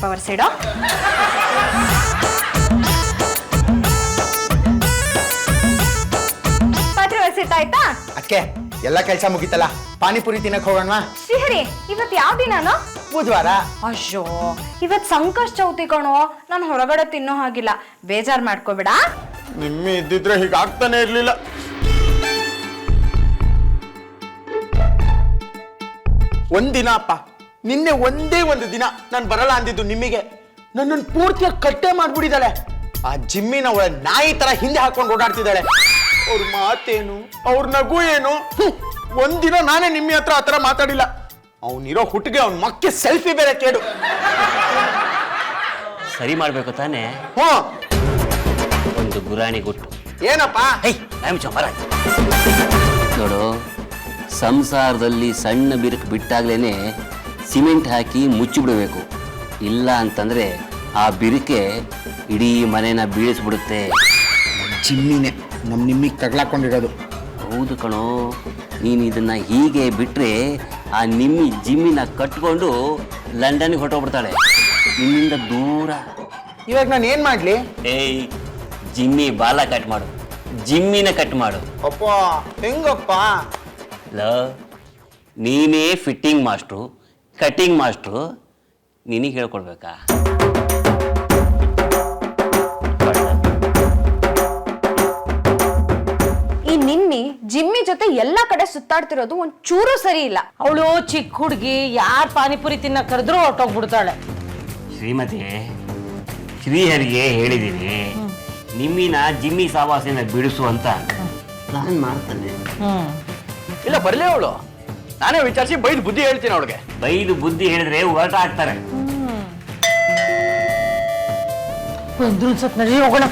ಸ್ವಲ್ಪ ಒರೆಸಿಡೋ. ಪಾತ್ರೆ ಒರೆಸಿಟ್ಟಾಯ್ತಾ? ಅದಕ್ಕೆ ಎಲ್ಲ ಕೆಲಸ ಮುಗಿತಲ್ಲ, ಪಾನಿಪುರಿ ತಿನ್ನಕ್ ಹೋಗೋಣವಾ? ಶ್ರೀಹರಿ, ಇವತ್ತು ಯಾವ ದಿನಾನು? ಬುಧವಾರ. ಅಯ್ಯೋ, ಇವತ್ ಸಂಕಷ್ಟ ಚೌತಿ ಕಣೋ, ನಾನು ಹೊರಗಡೆ ತಿನ್ನೋ ಹಾಗಿಲ್ಲ, ಬೇಜಾರ್ ಮಾಡ್ಕೋಬೇಡ. ನಿಮ್ಮಿ ಇದ್ದಿದ್ರೆ ಹೀಗಾಗ್ತಾನೆ ಇರ್ಲಿಲ್ಲ. ಒಂದಿನ ಅಪ್ಪ, ನಿನ್ನೆ ಒಂದೇ ಒಂದು ದಿನ ನಾನು ಬರಲ್ಲ ಅಂದಿದ್ದು ನಿಮಗೆ, ನನ್ನನ್ನು ಪೂರ್ತಿಯಾಗಿ ಕಟ್ಟೆ ಮಾಡ್ಬಿಟ್ಟಿದ್ದಾಳೆ. ಆ ಜಿಮ್ಮಿನ ಒಳ ನಾಯಿ ತರ ಹಿಂದೆ ಹಾಕೊಂಡು ಓಡಾಡ್ತಿದ್ದಾಳೆ. ಅವ್ರ ಮಾತೇನು, ಅವ್ರ ನಗು ಏನು. ಒಂದಿನ ನಾನೇ ನಿಮ್ಮಿ ಹತ್ರ ಆತರ ಮಾತಾಡಿಲ್ಲ. ಅವನಿರೋ ಹುಟ್ಟಿಗೆ ಅವ್ನ ಮಕ್ಕೆ ಸೆಲ್ಫಿ ಬೇರೆ ಕೇಳು. ಸರಿ ಮಾಡ್ಬೇಕು ತಾನೇ? ಹ್ಞೂ. ಒಂದು ಗುರಾಣಿ ಗುಟ್ಟು. ಏನಪ್ಪ? ನೋಡು, ಸಂಸಾರದಲ್ಲಿ ಸಣ್ಣ ಬಿರುಕು ಬಿಟ್ಟಾಗ್ಲೇನೆ ಸಿಮೆಂಟ್ ಹಾಕಿ ಮುಚ್ಚಿಬಿಡಬೇಕು. ಇಲ್ಲ ಅಂತಂದ್ರೆ ಆ ಬಿರುಕೆ ಇಡೀ ಮನೆನ ಬೀಳಿಸ್ಬಿಡುತ್ತೆ. ಜಿಮ್ಮಿನೇ ನಮ್ಮ ನಿಮ್ಮಿಗೆ ತಗ್ಲಾಕೊಂಡಿರೋದು. ಹೌದು ಕಣೋ, ನೀನು ಇದನ್ನ ಹೀಗೆ ಬಿಟ್ರೆ ಆ ನಿಮ್ಮಿ ಜಿಮ್ಮಿನ ಕಟ್ಕೊಂಡು ಲಂಡನ್ಗೆ ಹೊರಟೋಗ್ಬಿಡ್ತಾಳೆ, ನಿನ್ನಿಂದ ದೂರ. ಇವಾಗ ನಾನು ಏನ್ ಮಾಡ್ಲಿ? ಏಯ್, ಜಿಮ್ಮಿ ಬಾಲ ಕಟ್ ಮಾಡು, ಜಿಮ್ಮಿನ ಕಟ್ ಮಾಡು. ಅಪ್ಪ ಹೆಂಗಪ್ಪ? ನೀನೇ ಫಿಟ್ಟಿಂಗ್ ಮಾಸ್ಟ್ರು, ಕಟಿಂಗ್ ಮಾಸ್ಟ್ರು, ನಿನಗೆ ಹೇಳ್ಕೊಡ್ಬೇಕಾ? ಈ ನಿಮ್ಮಿ ಜಿಮ್ಮಿ ಜೊತೆ ಎಲ್ಲಾ ಕಡೆ ಸುತ್ತಾಡ್ತಿರೋದು ಒಂದ್ ಚೂರು ಸರಿ ಇಲ್ಲ. ಅವಳು ಚಿಕ್ಕ ಹುಡುಗಿ, ಯಾರು ಪಾನಿಪುರಿ ತಿನ್ನ ಕರೆದ್ರೂ ಹೊರಟೋಗ್ಬಿಡ್ತಾಳೆ. ಶ್ರೀಮತಿ, ಶ್ರೀಹರಿಗೆ ಹೇಳಿದ್ದೀನಿ ನಿಮ್ಮಿನ ಜಿಮ್ಮಿ ಸಾವಾಸಿನ ಬಿಡಿಸು ಅಂತ ಪ್ಲಾನ್ ಮಾಡ್ತಾನೆ. ಇಲ್ಲ ಬರ್ಲಿ ಅವಳು, ನಾನೇ ವಿಚಾರಿಸಿ ಬೈದು ಬುದ್ಧಿ ಹೇಳ್ತೀನಿ ಅವಳಿಗೆ. ಬೈದು ಬುದ್ಧಿ ಹೇಳಿದ್ರೆ ಹೊರಟ ಆಗ್ತಾರೆ. ಬಂದ್ರು ಅನ್ಸತ್, ನಡಿ ಹೋಗೋಣ.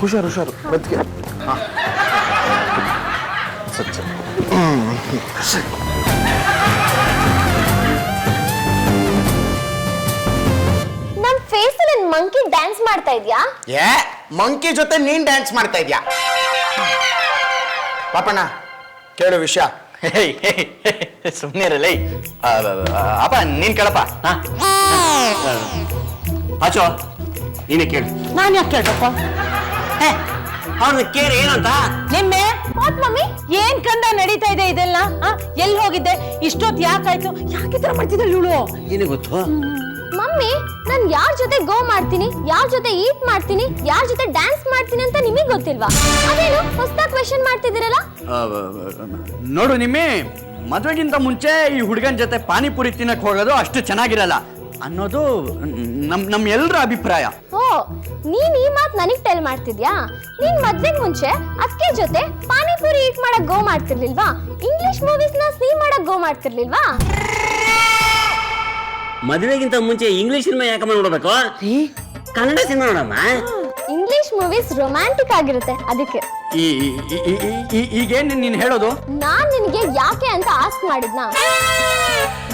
ಹುಷಾರು ಹುಷಾರು, ಬದುಕೆ. ನಮ್ ಫೇಸ್ ಅಲ್ಲಿ ಮಂಕಿ ಡ್ಯಾನ್ಸ್ ಮಾಡ್ತಾ ಇದ್ಯಾ? ಏ, ಮಂಕಿ ಜೊತೆ ನೀನ್ ಡ್ಯಾನ್ಸ್ ಮಾಡ್ತಾ ಇದ್ಯಾ? ಪಾಪಣ್ಣ, ಕೇಳು ವಿಷಯ. ಸುಮ್ಮನೆ ಇರಲಿ ಅಪ್ಪ, ನೀನ್ ಕೇಳಪ್ಪ. ಪಾಚೋ, ನೀನೇ ಕೇಳು. ನಾನ್ ಯಾಕೆ ಕೇಳ್ಬೇಕು? ಅವ್ರನ್ನ ಕೇಳಿ ಏನಂತ? ನಿಮ್ಮೆ ವಾಟ್ ಮಮ್ಮಿ? ಏನ್ ಕಂದ ನಡೀತಾ ಇದೆ ಇದೆಲ್ಲ? ಎಲ್ಲಿ ಹೋಗಿದ್ದೆ? ಇಷ್ಟೊತ್ತು ಯಾಕಾಯ್ತು? ಯಾಕೆ ತರ ಮಾಡ್ತಿದ್ದಳು ಇವಳು? ಏನೇ ಗೊತ್ತು? ಮಮ್ಮಿ, ನಾನ್ ಯಾರ್ ಜೊತೆ ಗೋ ಮಾಡ್ತೀನಿ, ಯಾರ್ ಜೊತೆ ಈಟ್ ಮಾಡ್ತೀನಿ, ಯಾರ್ ಜೊತೆ ಡ್ಯಾನ್ಸ್ ಮಾಡ್ತೀನಿ ಅಂತ ನಿಮಗ್ ಗೊತ್ತಿಲ್ವಾ? ಅದೇನು ಹೊಸದಾಗಿ ಕ್ವೆಶ್ಚನ್ ಮಾಡ್ತಿದ್ದೀರಲ್ಲ? ನೋಡು ನಿಮ್ಮಿ, ಮದ್ವೆಗಿಂತ ಮುಂಚೆ ಈ ಹುಡುಗನ ಜೊತೆ ಪಾನಿಪುರಿ ತಿನ್ನಕ್ ಹೋಗೋದು ಅಷ್ಟು ಚೆನ್ನಾಗಿರಲ್ಲ ಅನ್ನೋದು ನಮ್ ಎಲ್ಲರ ಅಭಿಪ್ರಾಯ. ಓ, ನೀನ್ ಈ ಮಾತ್ ನನಗ್ ಟೆಲ್ ಮಾಡ್ತಿದ್ಯಾ? ನೀನ್ ಮದ್ವೆಗ್ ಮುಂಚೆ ಅಕ್ಕೆ ಜೊತೆ ಪಾನಿಪುರಿ ಈಟ್ ಮಾಡಕ್ ಗೋ ಮಾಡ್ತಿರ್ಲಿಲ್ವಾ? ಇಂಗ್ಲಿಷ್ ಮೂವೀಸ್ ನ ಸಿ ಮಾಡಕ್ ಗೋ ಮಾಡ್ತಿರ್ಲಿಲ್ವಾ? ಮದುವೆಗಿಂತ ಮುಂಚೆ ಇಂಗ್ಲಿಷ್ ಸಿನಿಮಾ ಯಾಕಮ್ಮ ನೋಡ್ಬೇಕು? ಕನ್ನಡ ಸಿನಿಮಾ ನೋಡಮ್ಮ. ಇಂಗ್ಲಿಷ್ ಮೂವೀಸ್ ರೊಮ್ಯಾಂಟಿಕ್ ಆಗಿರುತ್ತೆ, ಅದಕ್ಕೆ. ಈಗೇನ್ ನೀನ್ ಹೇಳೋದು? ನಾನ್ ನಿನ್ಗೆ ಯಾಕೆ ಅಂತ ಆಸ್ಕ್ ಮಾಡಿದ್ನಾ?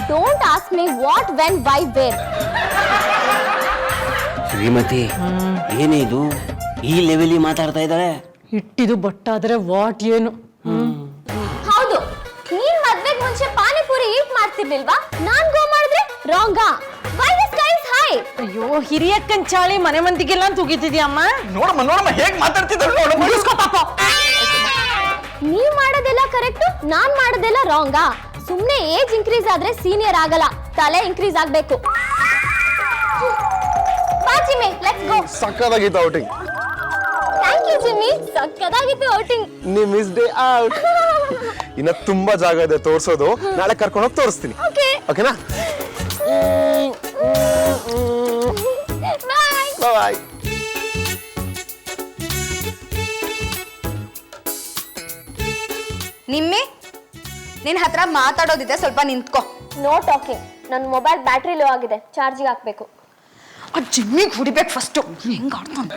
Don't ask me what, when, why, where. Shrimati, ಏನೇ ಇದು ಈ ಲೆವೆಲಿ ಮಾತಾಡ್ತಾ ಇದ್ದಾಳೆ? ಇಟ್ಟಿದು ಬಟ್ಟಾದ್ರೆ ವಾಟ್ ಏನು? ಹೌದು, ನೀನ್ ಮದ್ವೆಗ್ ಮುಂಚೆ ಪಾನಿಪುರಿ ಈಟ್ ಮಾಡ್ತಿರ್ಲಿಲ್ವಾ? ನಾನ್ ಗೋ ಮಾಡಿದ್ರೆ ರಾಂಗಾ? Why the sky is high? ಅಯ್ಯೋ, ಹಿರಿಯಕ್ಕನ್ ಚಾಳಿ ಮನೆ ಮಂದಿಗೆಲ್ಲ ತೂಗಿತಿದ್ಯಮ್ಮ. ನೋಡಮ್ಮ ಹೇಗ್ ಮಾತಾಡ್ತಿದ್ದಾಳು. ನೀವ್ ಮಾಡೋದೆಲ್ಲ ಕರೆಕ್ಟ್, ನಾನ್ ಮಾಡೋದೆಲ್ಲ ರಾಂಗಾ? ಸುಮ್ನೆ ಏಜ್ ಇನ್ಕ್ರೀಸ್ ಆದ್ರೆ ಸೀನಿಯರ್ ಆಗಲ್ಲ, ತಲೆ ಇನ್ಕ್ರೀಸ್ ಆಗ್ಬೇಕು. ಬಾ ಜಿಮ್ಮಿ, ಲೆಟ್ಸ್ ಗೋ. ಸಕ್ಕದಾಗಿತ್ತು ಔಟಿಂಗ್. ಥ್ಯಾಂಕ್ ಯು ಜಿಮ್ಮಿ, ಸಕ್ಕದಾಗಿತ್ತು ಔಟಿಂಗ್. ನೀ ಮಿಸ್ ಡೇ ಔಟ್. ಇನ್ನ ತುಂಬಾ ಜಾಗ ಇದೆ ತೋರ್ಸೋದು, ನಾಳೆ ಕರ್ಕೊಂಡೋಗಿ ತೋರಿಸ್ತೀನಿ. ಓಕೆ, ಓಕೆನಾ? ಬಾಯ್ ಬಾಯ್. ನಿಮ್ಮಿ, ನಿನ್ ಹತ್ರ ಮಾತಾಡೋದಿದೆ, ಸ್ವಲ್ಪ ನಿಂತ್ಕೋ. No talking. ನನ್ನ ಮೊಬೈಲ್ ಬ್ಯಾಟ್ರಿ ಲೋ ಆಗಿದೆ, ಚಾರ್ಜಿಗೆ ಹಾಕ್ಬೇಕು. ಆ ಜಿಮ್ಮಿಗೆ ಹುಡಿಬೇಕು ಫಸ್ಟು. ಹೆಂಗ ಆಡ್ತಾನೆ?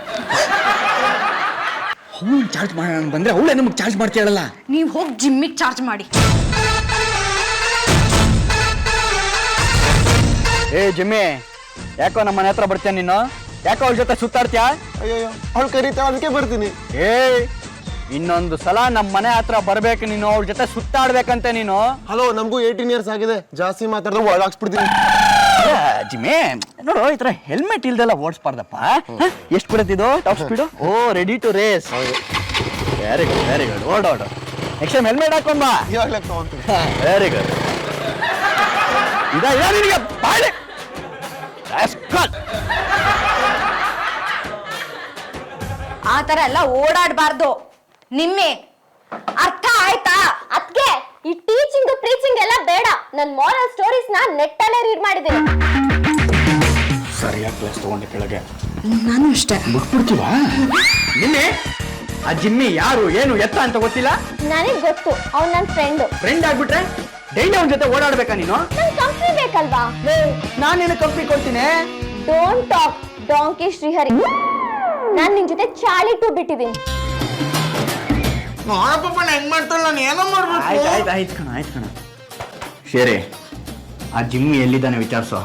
ಅವಳು ಚಾರ್ಜ್ ಮಾಡೋಣ ಬಂದ್ರೆ ಅವಳೇ ನಮಗೆ ಚಾರ್ಜ್ ಮಾಡ್ತೀಯಲ್ಲ. ನೀವು ಹೋಗಿ ಜಿಮ್ಮಿಗೆ ಚಾರ್ಜ್ ಮಾಡಿ. ಏ ಜಿಮ್ಮಿ, ಯಾಕೋ ನಮ್ಮ ಮನೆ ಹತ್ರ ಬರ್ತೀಯ ನೀನು? ಯಾಕೋ ಅವಳ ಜೊತೆ ಸುತ್ತಾಡ್ತೀಯಾ? ಅಯ್ಯೋ, ಅವಳು ಕರೀತಾಳ, ಅದಕ್ಕೆ ಬರ್ತೀನಿ. ಏ, ಇನ್ನೊಂದು ಸಲ ನಮ್ಮ ಮನೆ ಹತ್ರ ಬರ್ಬೇಕು ನೀನು, ಅವ್ರ ಜೊತೆ ಸುತ್ತಾಡ್ಬೇಕಂತೆ ನೀನು. ಹಲೋ, ನಮಗೂ 18 ಇಯರ್ಸ್ ಆಗಿದೆ, ಜಾಸ್ತಿ ಮಾತಾಡಿದ್ರೆ ಒಳಗಾಕ್ಸ್ಬಿಡ್ತೀನಿ. ಜಿಮ್ಮಿ ನೋಡು, ಈ ತರ ಹೆಲ್ಮೆಟ್ ಇಲ್ದೆಲ್ಲ ಓಡಿಸ್ಬಾರ್ದಪ್ಪ. ಎಷ್ಟು ಬಿಡುತ್ತಿದ್ದು ಟಾಪ್ ಸ್ಪೀಡು? ಓ, ready to race. Very good, very good. ಓಡೋಡು. ನೆಕ್ಸ್ಟ್ ಟೈಮ್ ಹೆಲ್ಮೆಟ್ ಹಾಕೊಂಡ್ ಬಾ. ಇವಾಗಲೇ ತಗೊಂತೀನಿ. Very good. ಇದ ನಿನಗೆ ಬಾಳೆ ಆ ತರ ಎಲ್ಲ ಓಡಾಡಬಾರ್ದು. ನಿಮ್ಮೆ ಅರ್ಥ ಆಯ್ತಾ? ಅದ್ಕೆ ಈ ಟೀಚಿಂಗ್ ಪ್ರೀಚಿಂಗ್ ಎಲ್ಲ ಬೇಡ. ನನ್ ಮಾರಲ್ ಸ್ಟೋರೀಸ್ ನ ನೆಟ್ ಅಲ್ಲೇ ರೀಡ್ ಮಾಡಿದ್ದೀನಿ. ಸರಿಯಾಗಿ ಕ್ಲಾಸ್ ತಗೊಂಡೆ ಕೆಳಗೆ. ನಾನು ಅಷ್ಟೇ. ಬಿಟ್ಬಿಡ್ತೀವಾ? ನಿನ್ನೆ ಆ ಜಿಮ್ಮಿ ಯಾರು ಏನು ಎತ್ತ ಅಂತ ಗೊತ್ತಿಲ್ಲ. ನನಗ್ ಗೊತ್ತು, ಅವ್ನ್ ನನ್ ಫ್ರೆಂಡ್ ಆಗ್ಬಿಟ್ರೆ ಡೈಲಿ ಅವನ ಜೊತೆ ಓಡಾಡ್ಬೇಕಾ ನೀನು? ನನ್ ಕಂಪ್ನಿ ಬೇಕಲ್ವಾ? ನಾನೇನು ಕಂಪ್ನಿ ಕೊಡ್ತೀನಿ. Don't talk donkey Shrihari. ನಾನ್ ನಿನ್ ಜೊತೆ ಚಾಳಿಟ್ಟು ಬಿಟ್ಟಿದ್ದೀನಿ. ಹೆಂಗ್ ಮಾಡ್ತಾಳ, ನಾನು ಏನೋ ಮಾಡ್ಬೇಕು. ಆಯ್ತು ಕಣ. ಶೇರೆ, ಆ ಜಿಮ್ಮಿ ಎಲ್ಲಿದ್ದಾನೆ ವಿಚಾರಿಸೋ,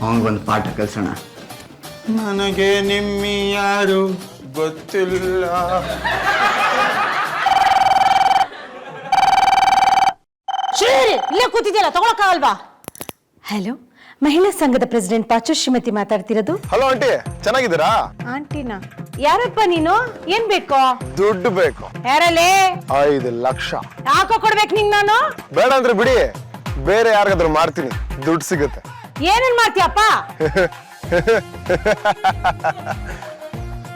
ಅವನಿಗೊಂದು ಪಾಠ ಕಲ್ಸೋಣ. ನನಗೆ ನಿಮ್ಮಿ ಯಾರು ಗೊತ್ತಿಲ್ಲ. ಶ್ರೀಹರಿ, ಇಲ್ಲೇ ಕೂತಿದ್ಯಲ್ಲ, ತಗೊಳಕ್ಕಾಗಲ್ವಾ? ಹಲೋ, ಮಹಿಳಾ ಸಂಘದ ಪ್ರೆಸಿಡೆಂಟ್ ಪಾಚು ಶ್ರೀಮತಿ ಮಾತಾಡ್ತಿರೋದು. ಹಲೋ ಆಂಟಿ, ಚೆನ್ನಾಗಿದ್ದೀರಾ? ಆಂಟಿನಾ? ಯಾರಪ್ಪ ನೀನು? ಏನ್ ಬೇಕು? ದುಡ್ಡು ಬೇಕು. ಯಾರಲ್ಲೇ? 5 ಲಕ್ಷ. ಯಾಕೋ ಕೊಡ್ಬೇಕು ನಿಂಗ್ ನಾನು? ಬೇಡ ಅಂದ್ರೆ ಬಿಡಿ, ಬೇರೆ ಯಾರಿಗಾದ್ರೂ ಮಾಡ್ತೀನಿ, ದುಡ್ಡು ಸಿಗುತ್ತೆ. ಏನೇನ್ ಮಾಡ್ತೀಯಪ್ಪ?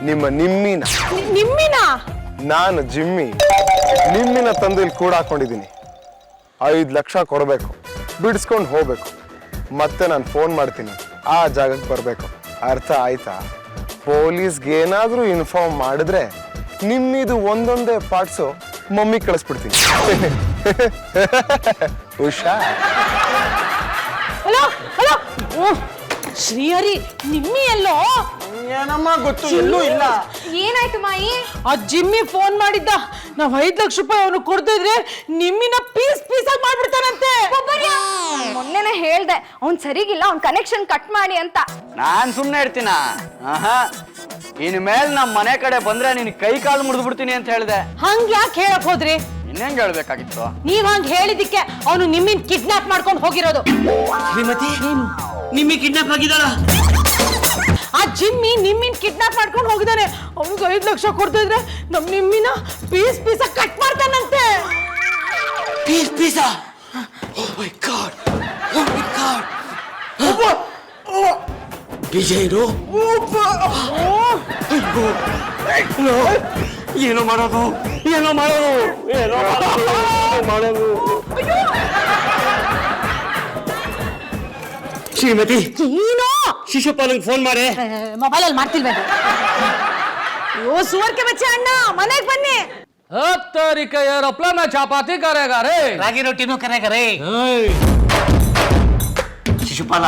ನಿಮ್ಮ ನಿಮ್ಮಿನ. ನಿಮ್ಮಿನ? ನಾನು ಜಿಮ್ಮಿ ನಿಮ್ಮಿನ ತಂದು ಇಲ್ಲಿ ಕೂಡ ಹಾಕೊಂಡಿದ್ದೀನಿ. 5 ಲಕ್ಷ ಕೊಡಬೇಕು, ಬಿಡಿಸ್ಕೊಂಡು ಹೋಗ್ಬೇಕು. ಮತ್ತೆ ನಾನು ಫೋನ್ ಮಾಡ್ತೀನಿ, ಆ ಜಾಗಕ್ಕೆ ಬರಬೇಕು. ಅರ್ಥ ಆಯ್ತಾ? ಪೊಲೀಸ್ಗೆ ಏನಾದರೂ ಇನ್ಫಾರ್ಮ್ ಮಾಡಿದ್ರೆ ನಿಮ್ಮಿದು ಒಂದೊಂದೇ ಪಾರ್ಟ್ಸು ಮಮ್ಮಿ ಕಳಿಸ್ಬಿಡ್ತೀನಿ. ಹುಷಾ? ಹಲೋ ಹಲೋ, ಶ್ರೀಹರಿ, ನಿಮ್ಮಿ ಎಲ್ಲೋ? ಏನಮ್ಮ ಗೊತ್ತು, ಎಲ್ಲೂ ಇಲ್ಲ. ಏನಾಯ್ತು ಮಾಯಿ? ಆ ಜಿಮ್ಮಿ ಫೋನ್ ಮಾಡಿದ್ದ. ನಾವ್ 5 ಲಕ್ಷ ರೂಪಾಯಿ ಅವನು ಕೊಡ್ತಿದ್ರೆ ನಿಮ್ಮಿನ ಪೀಸ್ ಆಗಿ ಮಾಡ್ಬಿಡ್ತಾನಂತೆ. ಮೊನ್ನೆನೆ ಹೇಳ್ದೆ, ಅವ್ನ್ ಸರಿಗಿಲ್ಲ, ಅವ್ನ್ ಕನೆಕ್ಷನ್ ಕಟ್ ಮಾಡಿ ಅಂತ. ನಾನ್ ಸುಮ್ನೆ ಇರ್ತೀನ? ಇನ್ ಮೇಲ್ ನಮ್ಮ ಮನೆ ಕಡೆ ಬಂದ್ರೆ ನಿನ್ ಕೈ ಕಾಲು ಮುರಿದು ಬಿಡ್ತೀನಿ ಅಂತ ಹೇಳಿದೆ. ಹಂಗ್ ಯಾಕೆ ಹೇಳಕ್ ಹೋದ್ರಿ? ಇನ್ನೇಂಗ್ ಹೇಳ್ಬೇಕಾಗಿತ್ತು? ನೀವ್ ಹಂಗ್ ಹೇಳಿದಿಕ್ಕೆ ಅವನು ನಿಮ್ಮಿನ್ ಕಿಡ್ನಾಪ್ ಮಾಡ್ಕೊಂಡು ಹೋಗಿರೋದು. ಶ್ರೀಮತಿ, ನಿಮ್ಮಿ ಕಿಡ್ನಾಪ್ ಆಗಿದ್ದಾಳ? ಆ ಜಿಮ್ಮಿ ನಿಮ್ಮಿನ್ ಕಿಡ್ನಾಪ್ ಮಾಡ್ಕೊಂಡು ಹೋಗಿದ್ದಾನೆ. ಅವ್ನಿಗೆ 5 ಲಕ್ಷ ಕೊಡ್ತಿದ್ರೆ ನಮ್ ನಿಮ್ಮಿನ ಪೀಸ್ ಕಟ್ ಮಾಡ್ತಾನಂತೆ. ಪೀಸಾ? Oh my God! ವಿಜಯ್ರು ಏನೋ ಮಾಡೋದು. ಶ್ರೀಮತಿ, ಏನೋ ಶಿಶುಪಾಲಂಗೆ ಫೋನ್ ಮಾಡಿ. ಮೊಬೈಲ್ ಅಲ್ಲಿ ಮಾಡ್ತಿಲ್ವೇನು? ಅಯ್ಯೋ ಸುವರ್ಕೆ ಬಚ್ಚೆ ಅಣ್ಣ, ಮನೆಗ್ ಬನ್ನಿ. तरीके एरोप्लेन में चपाती करेगा रे, ರಾಗಿ ರೊಟ್ಟಿನೂ ಕರೆಗ ರೇ. ಶಿಶುಪಾಲ,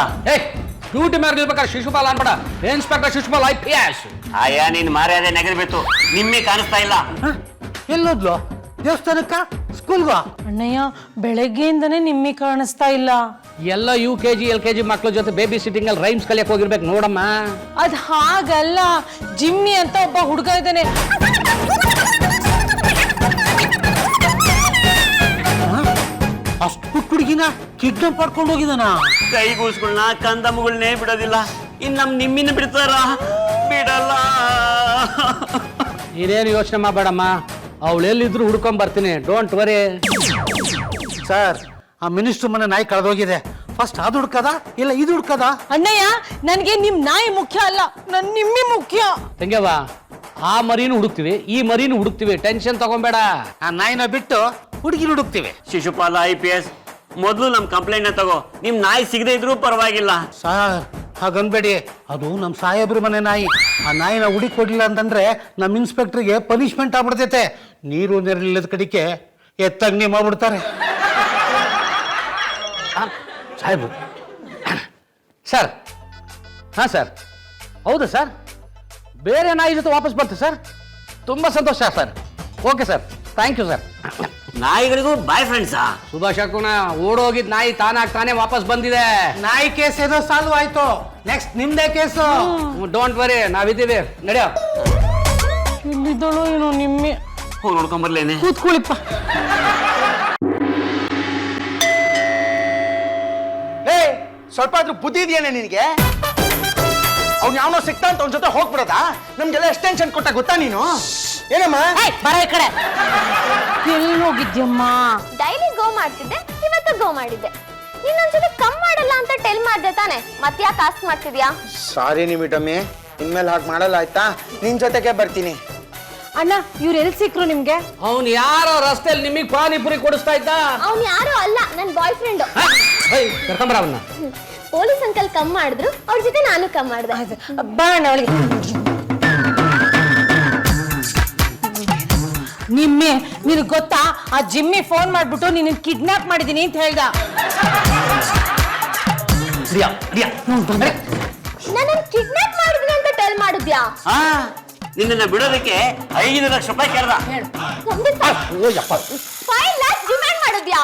ಡ್ಯೂಟಿ ಮೇಲೆ ಶಿಶುಪಾಲ ಅನ್ಬೇಡ, ಇನ್ಸ್ಪೆಕ್ಟರ್ ಶಿಶುಪಾಲ್ IPS. ಆಯಾ ನಿನ್ ಮಾರ್ಯಾದೆ ನೆಗರ್ಬೇಕು. ನಿಮ್ಮೆ ಕಾಣಿಸ್ತಾ ಇಲ್ಲ. ಎಲ್ಲೋದ್ಲು? ದೇವಸ್ಥಾನಕ್ಕ? ಸ್ಕೂಲ್ಗ? ಅಣ್ಣಯ್ಯ, ಬೆಳಗ್ಗೆಯಿಂದನೇ ನಿಮ್ಮಿ ಕಾಣಿಸ್ತಾ ಇಲ್ಲ. ಎಲ್ಲ UKG LKG ಮಕ್ಳ ಜೊತೆ ಬೇಬಿ ಸಿಟ್ಟಿಂಗ್ ಅಲ್ಲಿ ರೈಮ್ಸ್ ಕಲಿಯಕ್ ಹೋಗಿರ್ಬೇಕು ನೋಡಮ್ಮ. ಅದ್ ಹಾಗಲ್ಲ, ಜಿಮ್ಮಿ ಅಂತ ಒಬ್ಬ ಹುಡುಗ ಇದ್ದಾನೆ. ಅಷ್ಟು ಪುಟ್ಟ ಹುಡುಗಿನ ಕಿಡ್ನಾಪ್ ಮಾಡ್ಕೊಂಡು ಹೋಗಿದಾನ? ಕೈಗೂಸ್ಗಳನ್ನ ಕಂದಮ್ಮಗಳನ್ನೇ ಬಿಡೋದಿಲ್ಲ, ಇನ್ ನಮ್ ನಿಮ್ಮಿನ ಬಿಡ್ತಾರ? ಬಿಡಲ್ಲ. ನೀನೇನು ಯೋಚನೆ ಮಾಡಬೇಡಮ್ಮ, ಅವಳು ಎಲ್ಲಿದ್ರು ಹುಡ್ಕೊಂಡ್ ಬರ್ತೀನಿ, ಡೋಂಟ್ ವರಿ. ಸರ್, ಆ ಮಿನಿಸ್ಟರ್ ಮನೆ ನಾಯಿ ಕಳೆದೋಗಿದೆ. ಫಸ್ಟ್ ಅದು ಹುಡ್ಕದ ಇಲ್ಲ ಇದು ಹುಡ್ಕದ? ಅಣ್ಣಯ್ಯ, ನನ್ಗೆ ನಿಮ್ ನಾಯಿ ಮುಖ್ಯ ಅಲ್ಲ, ನನ್ ನಿಮ್ಮಿ ಮುಖ್ಯ. ತಂಗ್ಯವ್ವ, ಆ ಮರಿನೂ ಹುಡುಕ್ತಿವಿ, ಈ ಮರಿನೂ ಹುಡುಕ್ತಿವಿ, ಟೆನ್ಷನ್ ತಗೊಂಬೇಡ. ಆ ನಾಯಿನ ಬಿಟ್ಟು ಹುಡುಗಿನ ಹುಡುಕ್ತಿವಿ. ಶಿಶುಪಾಲ IPS, ಮೊದಲು ನಮ್ ಕಂಪ್ಲೇಂಟ್ ತಗೋ. ನಿಮ್ ನಾಯಿ ಸಿಗದೆ ಇದ್ರೂ ಪರವಾಗಿಲ್ಲ. ಸರ್, ಹಾಗನ್ಬೇಡಿ, ಅದು ನಮ್ಮ ಸಾಹೇಬ್ರ ಮನೆ ನಾಯಿ. ಆ ನಾಯಿನ ಹುಡುಕಿ ಕೊಡ್ಲಿಲ್ಲ ಅಂತಂದ್ರೆ ನಮ್ಮ ಇನ್ಸ್ಪೆಕ್ಟರ್ಗೆ ಪನಿಷ್ಮೆಂಟ್ ಆಗ್ಬಿಡ್ತೈತೆ. ನೀರು ನೆರಳಿಲ್ಲದ ಕಡಿಕೆ ಎತ್ತಂಗಡಿ ಮಾಡ್ಬಿಡ್ತಾರೆ. ಸಾಹೇಬ್ರು, ಸರ್. ಹಾಂ ಸರ್, ಹೌದಾ ಸರ್? ಬೇರೆ ನಾಯಿ ಜೊತೆ ವಾಪಸ್ ಬರ್ತೀವಿ ಸರ್. ತುಂಬ ಸಂತೋಷ sir. Okay sir, thank you sir. ನಾಯಿಗಳಿಗೂ ಬಾಯ್ ಫ್ರೆಂಡ್ಸಾ? ಸುಭಾಷ್ ಅಕ್ಕನ ಓಡೋಗಿದ್ ನಾಯಿ ತಾನೇ ವಾಪಸ್ ಬಂದಿದೆ. ನಾಯಿ ಕೇಸ್ ಏನೋ ಸಾಲ್ವ್ ಆಯ್ತು, ನೆಕ್ಸ್ಟ್ ನಿಮ್ದೇ ಕೇಸು. ಡೋಂಟ್ ವರಿ, ನಾವಿದ್ದೀವಿ, ನಡೆಯೋ. ಇಲ್ಲಿದ್ದಳು ಏನೋ ನಿಮ್ಮಿ. ಹೋಗಿ ನೋಡ್ಕೊಂಬರ್ಲೇನೆ. ಕೂತ್ಕೊಳ್ಳಿಪ್ಪ. ಏ ಸ್ವಲ್ಪ ಆದ್ರೂ ಬುದ್ಧಿ ಇದೆಯೇನೆ ನಿನಗೆ? ಅವ್ನು ಯಾವನೋ ಸಿಕ್ತಾ ಅಂತ ಅವ್ನ ಜೊತೆ ಹೋಗ್ಬಿಡದ? ನಮ್ಗೆಲ್ಲ ಎಷ್ಟು ಟೆನ್ಷನ್ ಕೊಟ್ಟ ಗೊತ್ತಾ ನೀನು? ಏನಮ್ಮ ಬರ ಈ ಕಡೆ. ಎಲ್ಲಿ ಹೋಗಿದ್ಯಮ್ಮ? ಡೈಲಿ ಗೋ ಮಾಡ್ತಿದ್ದೆ, ಇವತ್ತು ಗೋ ಮಾಡಿದ್ದೆ. ನೀನ್ ನನ್ ಜೊತೆ ಕಮ್ ಮಾಡಲ್ಲ ಅಂತ ಟೆಲ್ ಮಾಡ್ದೆ ತಾನೆ, ಮತ್ತೆ ಯಾಕೆ ಆಸ್ಕ್ ಮಾಡ್ತಿದ್ಯಾ? ಸಾರಿ ನಿಮಿಟಮ್ಮಿ, ಇನ್ಮೇಲೆ ಹಾಗೆ ಮಾಡಲ್ಲ ಆಯ್ತಾ? ನಿನ್ ಜೊತೆಗೆ ಬರ್ತೀನಿ. ಅಣ್ಣ ಇವ್ರು ಎಲ್ಲಿ ಸಿಕ್ರು ನಿಮ್ಗೆ? ಅವ್ನು ಯಾರೋ ರಸ್ತೆಯಲ್ಲಿ ನಿಮಗೆ ಪಾನಿಪುರಿ ಕೊಡಿಸ್ತಾ ಇದ್ದ. ಅವ್ನು ಯಾರು ಅಲ್ಲ, ನನ್ ಬಾಯ್ ಫ್ರೆಂಡ್. ಕರ್ಕೊಂಬರ ಅವನ್ನ. ಪೊಲೀಸ್ ಅಂಕಲ್ ಕಮ್ ಮಾಡಿದ್ರು, ಅವ್ರ ಜೊತೆ ನಾನು ಕಮ್ ಮಾಡ್ದೆ. ಬಾ ಅಣ್ಣ ಅವಳಿಗೆ. ನಿಮ್ಮೆ ನಿನಗೆ ಗೊತ್ತಾ, ಆ ಜಿಮ್ಮಿ ಫೋನ್ ಮಾಡ್ಬಿಟ್ಟು ನೀನು ಕಿಡ್ನಾಪ್ ಮಾಡಿದೀನಿ ಅಂತ ಹೇಳ್ದ. ನನ್ನ ಕಿಡ್ನಾಪ್ ಮಾಡಿದ್ವಿ ಅಂತ ಟೆಲ್ ಮಾಡಿದ್ಯಾ? ನಿನ್ನ ಬಿಡೋದಕ್ಕೆ 5 ಲಕ್ಷ ರೂಪಾಯಿ ಕೇಳ್ದ. 5 lakhs ಡಿಮ್ಯಾಂಡ್ ಮಾಡಿದ್ಯಾ?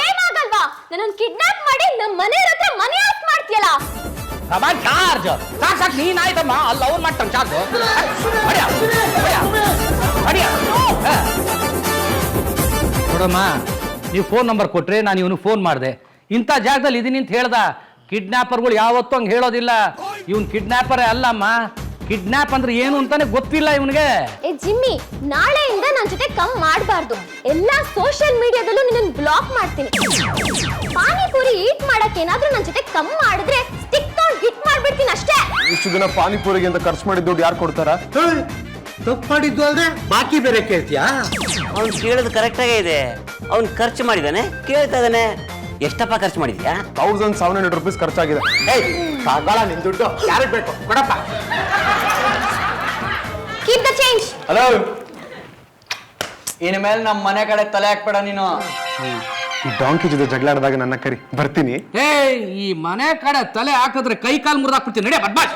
ಏನಾಗಲ್ವಾ? ನನ್ನ ಕಿಡ್ನಾಪ್ ಮಾಡಿ ನಮ್ಮ ಮನೆ ಹತ್ರ ಮನೆ ಆಫ್ ಮಾಡ್ತೀಯಲ್ಲ? ಚಾರ್ಜ್ ಸಾಕ್ ನೀನ್ ಆಯ್ತಮ್ಮ, ಅಲ್ಲ ಅವ್ರು ಮಾಡ್ತಾನೆ ಚಾರ್ಜ್. ನೋಡಮ್ಮ, ನೀವು ಫೋನ್ ನಂಬರ್ ಕೊಟ್ರೆ ನಾನು ಇವನು ಫೋನ್ ಮಾಡಿದೆ. ಇಂಥ ಜಾಗದಲ್ಲಿ ಇದೀನಿ ಅಂತ ಹೇಳ್ದ. ಕಿಡ್ನಾಪರ್ಗಳು ಯಾವತ್ತೂ ಹಂಗೆ ಹೇಳೋದಿಲ್ಲ. ಇವನ್ ಕಿಡ್ನಾಪರೇ ಅಲ್ಲಮ್ಮ. ಕಿಡ್ನಾಪ್ ಅಂದ್ರೆ ಏನು ಅಂತಾನೆ ಗೊತ್ತಿಲ್ಲ ಇವನಿಗೆ. ಏ ಜಿಮ್ಮಿ, ನಾಳೆಯಿಂದ ನನ್ನ ಜೊತೆ ಕಮ್ ಮಾಡಬಾರ್ದು. ಎಲ್ಲಾ ಸೋಷಿಯಲ್ ಮೀಡಿಯಾದಲ್ಲೂ ನಿನ್ನನ್ನು ಬ್ಲಾಕ್ ಮಾಡ್ತೀನಿ. ಪಾನಿಪುರಿ ಈಟ್ ಮಾಡಕ್ಕೆ ಏನಾದ್ರೂ ನನ್ನ ಜೊತೆ ಕಮ್ ಮಾಡಿದ್ರೆ ಸ್ಟಿಕ್ ತಗೊಂಡು ಹಿಟ್ ಮಾಡ್ಬಿಡ್ತೀನಿ ಅಷ್ಟೇ. ಇಷ್ಟು ದಿನ ಪಾನಿಪುರಿಗೆ ಅಂತ ಖರ್ಚು ಮಾಡಿದ ದುಡ್ಡು ಯಾರು ಕೊಡ್ತಾರ? ತಪ್ಪು ಮಾಡಿದ್ದು ಅಲ್ದೆ ಬಾಕಿ ಬೇರೆ ಕೇಳ್ತೀಯಾ? ಅವ್ನು ಕೇಳೋದು ಕರೆಕ್ಟಾಗೇ ಇದೆ. ಅವ್ನು ಖರ್ಚು ಮಾಡಿದಾನೆ, ಕೇಳ್ತಾ ಇದ್ದಾನೆ. ಎಷ್ಟಪ್ಪ ಖರ್ಚು ಮಾಡಿದ್ಯಾ? 1700 ರೂಪೀಸ್ ಖರ್ಚಾಗಿದೆ. ಏಯ್ ತಗೊಳ ನಿನ್ ದುಡ್ಡು, ಯಾರಿಗೆ ಬೇಕು ಕೊಡಪ್ಪ. Keep the change. ಹಲೋ, ಇನ್ ಮೇಲೆ ನಮ್ಮ ಮನೆ ಕಡೆ ತಲೆ ಹಾಕ್ಬೇಡ ನೀನು. ಈ ಡಾಂಕಿ ಜೊತೆ ಜಗಳ ಆಡಿದಾಗ ನನ್ನ ಕರಿ, ಬರ್ತೀನಿ. ಏ ಈ ಮನೆ ಕಡೆ ತಲೆ ಹಾಕಿದ್ರೆ ಕೈ ಕಾಲು ಮುರಿದಾಕ್ಬಿಡ್ತೀನಿ. ನಡೆ ಬದ್ಮಾಶ್.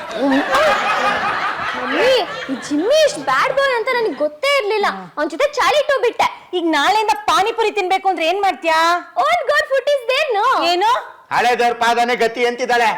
ಮಮ್ಮಿ, ಈ ಜಿಮ್ಮಿ ಇಷ್ಟು ಬ್ಯಾಡ್ ಬಾಯ್ ಅಂತ ನನಗೆ ಗೊತ್ತೇ ಇರ್ಲಿಲ್ಲ. ಅವನ ಜೊತೆ ಚಾಲಿಟ್ಟು ಬಿಟ್ಟೆ. ಈಗ ನಾಳೆಯಿಂದ ಪಾನಿಪುರಿ ತಿನ್ಬೇಕು ಅಂದ್ರೆ ಏನ್ ಮಾಡ್ತೀಯಾ? All god food is there no. ಏನು? ಹಳೆ ದರ್ಪಾದನೆ ಗತಿ ಅಂತಿದ್ದಾಳೆ.